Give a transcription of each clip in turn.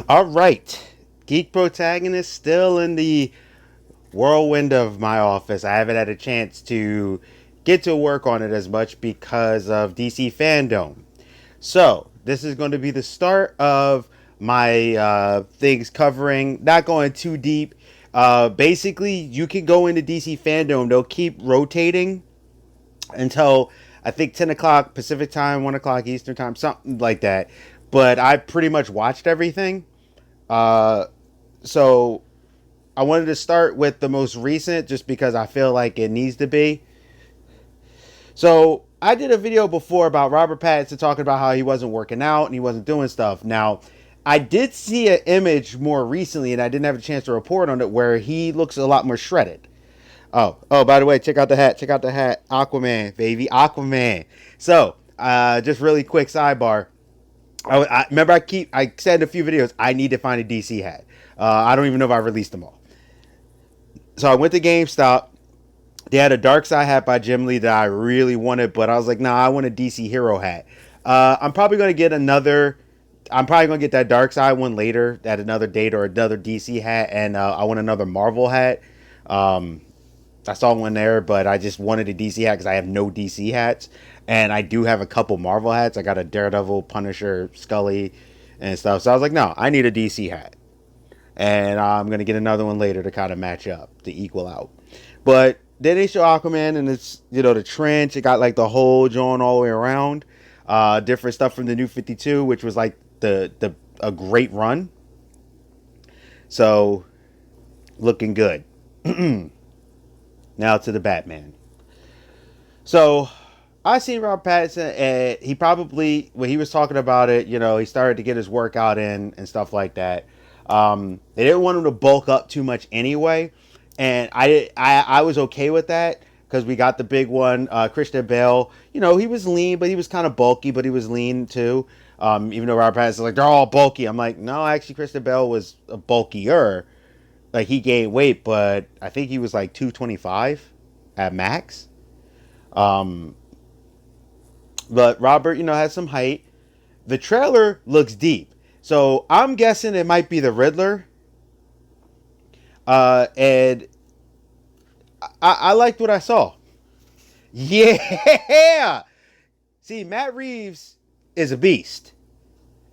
All right. Geek Protagonist still in the whirlwind of my office. I haven't had a chance to get to work on it as much because of DC Fandome. So, this is going to be the start of my things covering, not going too deep. Basically, you can go into DC Fandome. They'll keep rotating until I think 10 o'clock Pacific time, 1 o'clock Eastern time, something like that. But I pretty much watched everything. Uh, so I wanted to start with the most recent just because I feel like it needs to be. So I did a video before about Robert Pattinson talking about how he wasn't working out and he wasn't doing stuff. Now, I did see an image more recently and I didn't have a chance to report on it where he looks a lot more shredded. Oh, by the way, check out the hat. Check out the hat. Aquaman, baby. Aquaman. So, just really quick sidebar. I remember I said in a few videos I need to find a DC hat. I don't even know if I released them all. So I went to GameStop. They had a Dark Side hat by Jim Lee that I really wanted, but I was like, nah, I want a DC Hero hat. I'm probably gonna get another. I'm probably gonna get that Dark Side one later at another date or another DC hat, and I want another Marvel hat. Um, I saw one there, but I just wanted a DC hat because I have no DC hats, and I do have a couple Marvel hats. I got a Daredevil, Punisher, Scully, and stuff. So I was like, no, I need a DC hat, and I'm gonna get another one later to kind of match up to equal out. But then they show Aquaman, and it's the trench. It got like the whole joint all the way around. Different stuff from the New 52, which was like the a great run. So looking good. Now to the Batman. So I seen Rob Pattinson, and he probably when he was talking about it, he started to get his workout in and stuff like that. They didn't want him to bulk up too much anyway, and I was okay with that because we got the big one. Christian Bale, he was lean, but he was kind of bulky, but he was lean too. Even though Rob Pattinson's like they're all bulky, I'm like no, actually Christian Bale was a bulkier. Like he gained weight, but I think he was like 225 at max. Um, but Robert, has some height. The trailer looks deep, so I'm guessing it might be the Riddler. And I liked what I saw. Yeah. See, Matt Reeves is a beast,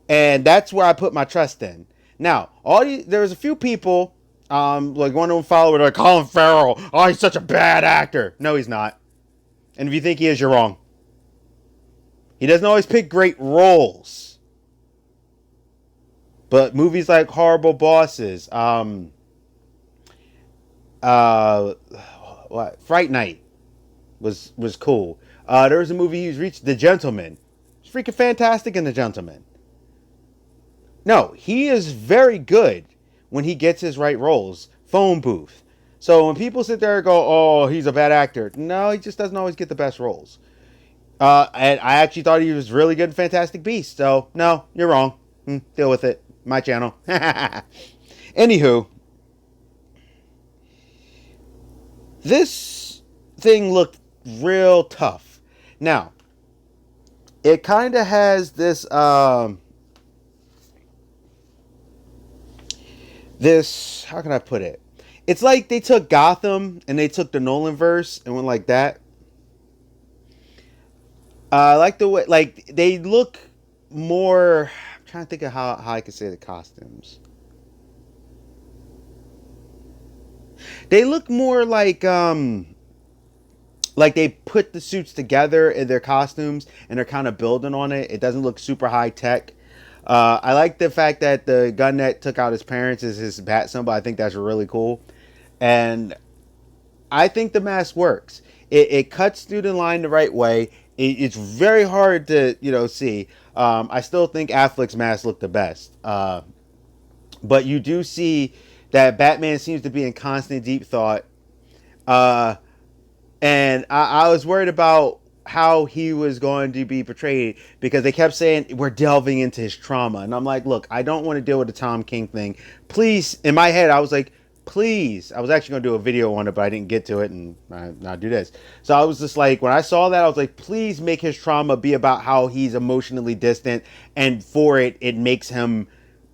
and that's where I put my trust in. Now, there's a few people, like one of them follower, like Colin Farrell. Oh, he's such a bad actor. No, he's not. And if you think he is, you're wrong. He doesn't always pick great roles, but movies like Horrible Bosses, what Fright Night was cool. There was a movie he's reached, The Gentleman. He's freaking fantastic in The Gentleman. No, he is very good when he gets his right roles. Phone Booth. So when people sit there and go, "Oh, he's a bad actor," no, he just doesn't always get the best roles. And I actually thought he was really good in Fantastic Beasts. So no, you're wrong. Deal with it. My channel. Anywho, this thing looked real tough. Now, it kind of has this how can I put it? It's like they took Gotham and they took the Nolan verse and went like that. I like the way like they look more. I'm trying to think of how I could say the costumes. They look more like they put the suits together in their costumes and they're kind of building on it. It doesn't look super high tech. I like the fact that the gun that took out his parents is his bat symbol. I think that's really cool. And I think the mask works. It cuts through the line the right way. It's very hard to see. I still think Affleck's mask looked the best. But you do see that Batman seems to be in constant deep thought. And I was worried about how he was going to be portrayed because they kept saying we're delving into his trauma. And I'm like, look, I don't want to deal with the Tom King thing. Please, in my head, I was like, please. I was actually going to do a video on it, but I didn't get to it, and I'll do this. So I was just like, when I saw that, I was like, please make his trauma be about how he's emotionally distant, and for it makes him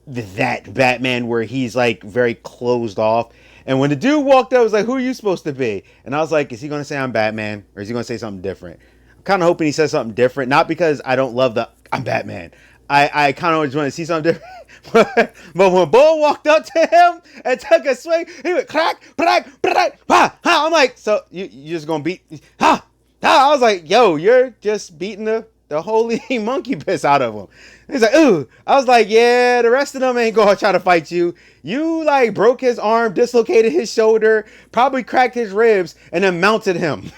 that Batman where he's like very closed off. And when the dude walked up, I was like, "Who are you supposed to be?" And I was like, "Is he going to say I'm Batman, or is he going to say something different?" I'm kind of hoping he says something different, not because I don't love the I'm Batman. I kind of just want to see something different. But when Bull walked up to him and took a swing, he went crack, crack, crack, ha, ha. I'm like, so you just gonna beat, ha, ha. I was like, yo, you're just beating the holy monkey piss out of him. He's like, ooh. I was like, yeah, the rest of them ain't gonna try to fight you. You like broke his arm, dislocated his shoulder, probably cracked his ribs, and then mounted him.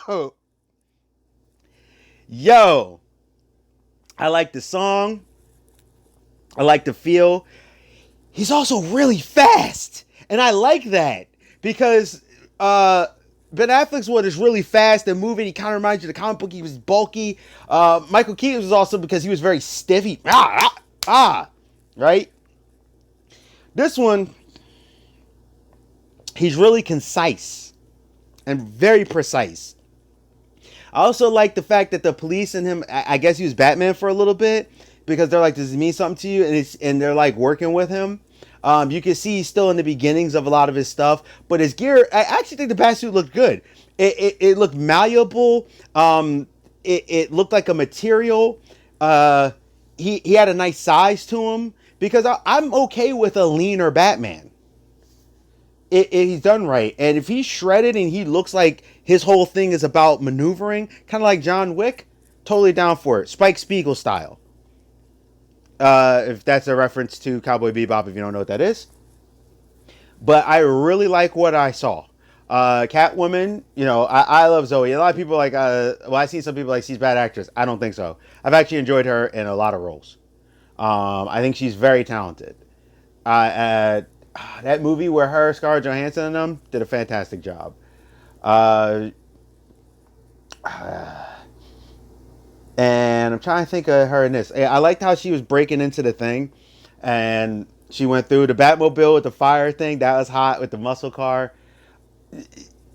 Woo! Yo, I like the song. I like the feel. He's also really fast, and I like that because Ben Affleck's one is really fast and moving. He kind of reminds you of the comic book. He was bulky. Michael Keaton was also because he was very stiff. Right. This one, he's really concise and very precise. I also like the fact that the police and him, I guess he was Batman for a little bit, because they're like, does it mean something to you? And they're like working with him. You can see he's still in the beginnings of a lot of his stuff, but his gear, I actually think the Batsuit looked good. It looked malleable. It looked like a material. He had a nice size to him, because I'm okay with a leaner Batman. He's done right. And if he's shredded and he looks like his whole thing is about maneuvering, kind of like John Wick, totally down for it. Spike Spiegel style. If that's a reference to Cowboy Bebop, if you don't know what that is. But I really like what I saw. Catwoman, I love Zoe. A lot of people like, I've seen some people like she's a bad actress. I don't think so. I've actually enjoyed her in a lot of roles. I think she's very talented. That movie where her, Scarlett Johansson, and them did a fantastic job. And I'm trying to think of her in this. I liked how she was breaking into the thing, and she went through the Batmobile with the fire thing. That was hot with the muscle car.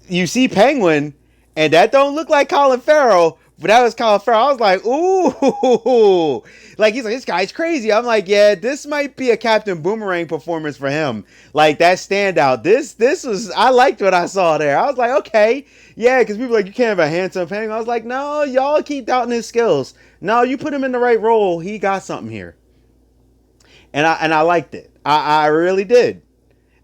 You see Penguin, and that don't look like Colin Farrell, but that was Colin Farrell. I was like, ooh. Like, he's like, this guy's crazy. I'm like, yeah, this might be a Captain Boomerang performance for him. Like, that standout. This was, I liked what I saw there. I was like, okay. Yeah, because people are like, you can't have a handsome Penguin. I was like, no, y'all keep doubting his skills. No, you put him in the right role. He got something here. And I liked it. I really did.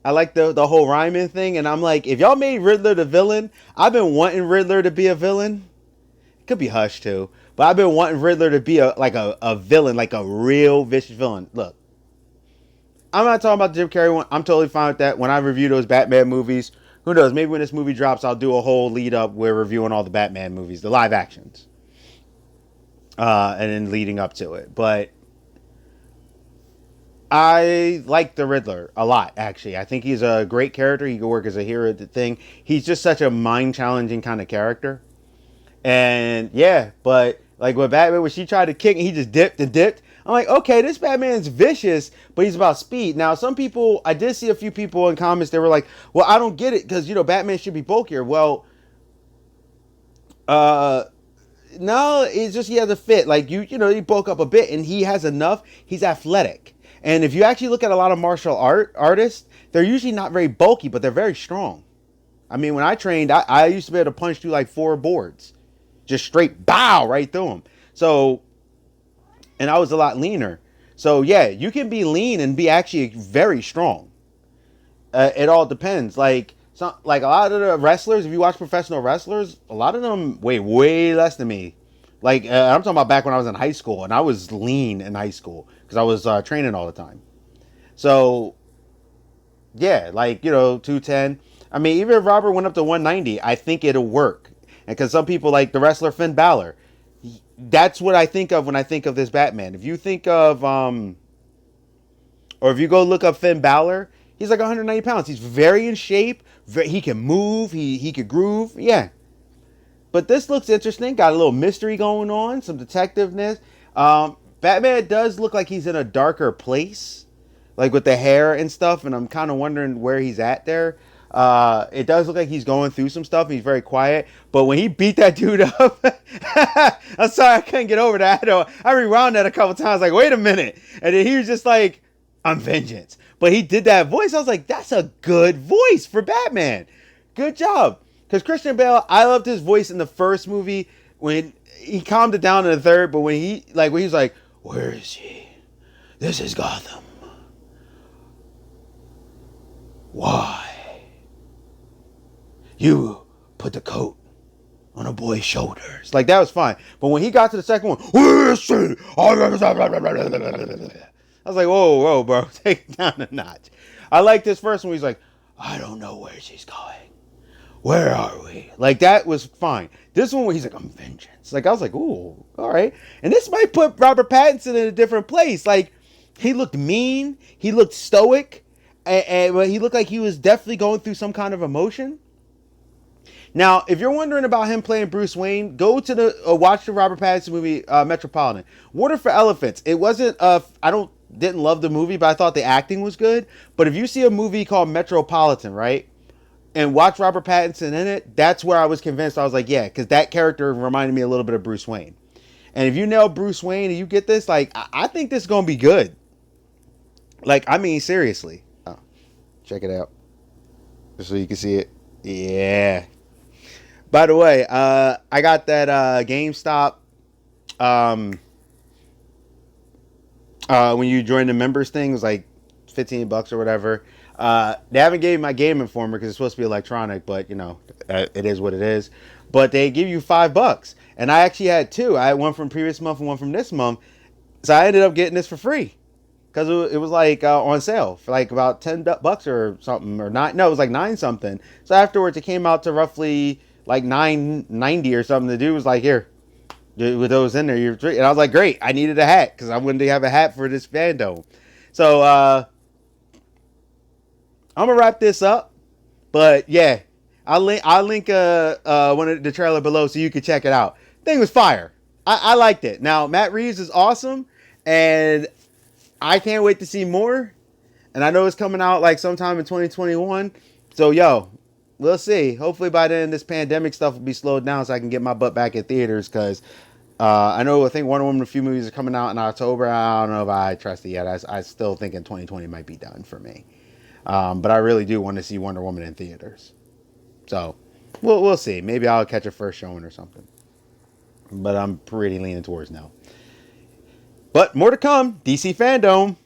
I like the whole rhyming thing. And I'm like, if y'all made Riddler the villain, I've been wanting Riddler to be a villain. It could be Hush too. But I've been wanting Riddler to be a villain, like a real vicious villain. Look, I'm not talking about the Jim Carrey one. I'm totally fine with that. When I review those Batman movies, who knows? Maybe when this movie drops, I'll do a whole lead up where reviewing all the Batman movies, the live actions. And then leading up to it. But I like the Riddler a lot, actually. I think he's a great character. He could work as a hero at the thing. He's just such a mind-challenging kind of character. And yeah, but like with Batman, when she tried to kick and he just dipped and dipped, I'm like, okay, this Batman's vicious, but he's about speed. Now, some people, I did see a few people in comments, they were like, well, I don't get it, because, Batman should be bulkier. Well, no, it's just he has a fit. Like, he bulk up a bit, and he has enough. He's athletic. And if you actually look at a lot of martial artists, they're usually not very bulky, but they're very strong. I mean, when I trained, I used to be able to punch through like 4 boards. Just straight bow right through them. So, and I was a lot leaner. So yeah, you can be lean and be actually very strong. It all depends. Like a lot of the wrestlers, if you watch professional wrestlers, a lot of them weigh way less than me. Like I'm talking about back when I was in high school, and I was lean in high school because I was training all the time. So yeah, 210. I mean, even if Robert went up to 190, I think it'll work. And because some people like the wrestler Finn Balor, that's what I think of when I think of this Batman. If you think of, or if you go look up Finn Balor, he's like 190 pounds. He's very in shape. He can move. He could groove. Yeah. But this looks interesting. Got a little mystery going on. Some detectiveness. Batman does look like he's in a darker place. Like with the hair and stuff. And I'm kind of wondering where he's at there. It does look like he's going through some stuff. And he's very quiet, but when he beat that dude up, I'm sorry, I couldn't get over that. I rewound that a couple times, like, wait a minute, and then he was just like, "I'm vengeance," but he did that voice. I was like, that's a good voice for Batman. Good job, because Christian Bale, I loved his voice in the first movie when he calmed it down in the third, but when he was like, "Where is he? This is Gotham. Why? You put the coat on a boy's shoulders." Like, that was fine. But when he got to the second one, "Where is she?" I was like, whoa, bro. Take it down a notch. I like this first one. He's like, "I don't know where she's going. Where are we?" Like, that was fine. This one where he's like, "I'm vengeance." Like, I was like, ooh, all right. And this might put Robert Pattinson in a different place. Like, he looked mean. He looked stoic. And he looked like he was definitely going through some kind of emotion. Now, if you're wondering about him playing Bruce Wayne, go to the watch the Robert Pattinson movie Metropolitan. Water for Elephants. It wasn't didn't love the movie, but I thought the acting was good. But if you see a movie called Metropolitan, right, and watch Robert Pattinson in it, that's where I was convinced. I was like, yeah, because that character reminded me a little bit of Bruce Wayne. And if you nail Bruce Wayne and you get this, like, I think this is gonna be good. Like, I mean, seriously. Oh, check it out, just so you can see it. Yeah. By the way, I got that GameStop. When you join the members thing, it was like $15 or whatever. They haven't gave me my Game Informer because it's supposed to be electronic, but you know, it is what it is. But they give you $5, and I actually had two. I had one from previous month and one from this month, so I ended up getting this for free because it was like on sale for like about $10 or something, or nine. No, it was like nine something. So afterwards, it came out to roughly like $9.90 or something. The dude was like, "Here, with those in there, you're free." And I was like, "Great!" I needed a hat because I wanted to have a hat for this Fandome. So I'm gonna wrap this up. But yeah, I'll link one of the trailer below so you can check it out. Thing was fire. I liked it. Now Matt Reeves is awesome, and I can't wait to see more. And I know it's coming out like sometime in 2021. So yo, we'll see. Hopefully by then this pandemic stuff will be slowed down so I can get my butt back in theaters. Because I think Wonder Woman, a few movies are coming out in October. I don't know if I trust it yet. I still think in 2020 might be done for me. But I really do want to see Wonder Woman in theaters. So we'll see. Maybe I'll catch a first showing or something. But I'm pretty leaning towards no. But more to come. DC Fandome.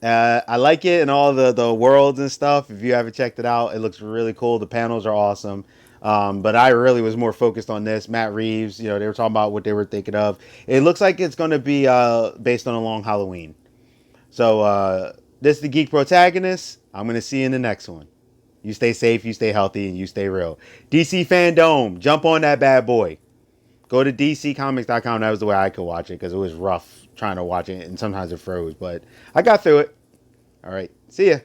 I like it and all the worlds and stuff. If you haven't checked it out, it looks really cool. The panels are awesome. But I really was more focused on this. Matt Reeves, they were talking about what they were thinking of. It looks like it's going to be based on a long Halloween. So this is the Geek Protagonist. I'm going to see you in the next one. You stay safe, you stay healthy, and you stay real. DC Fandome. Jump on that bad boy. Go to DCComics.com. That was the way I could watch it because it was rough trying to watch it, and sometimes it froze, but I got through it. All right, see ya.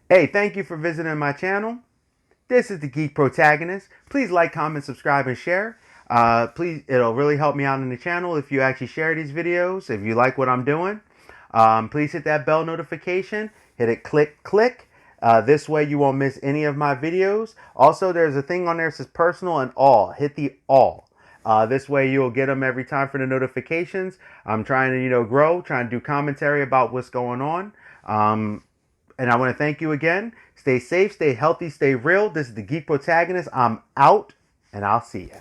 Hey, thank you for visiting my channel. This is the Geek Protagonist. Please like, comment, subscribe, and share. Please, it'll really help me out in the channel if you actually share these videos. If you like what I'm doing, please hit that bell notification. Hit it, click. This way you won't miss any of my videos. Also, there's a thing on there that says personal and all. Hit the all. This way you'll get them every time for the notifications. I'm trying to, grow, trying to do commentary about what's going on. And I want to thank you again. Stay safe, stay healthy, stay real. This is the Geek Protagonist. I'm out, and I'll see ya.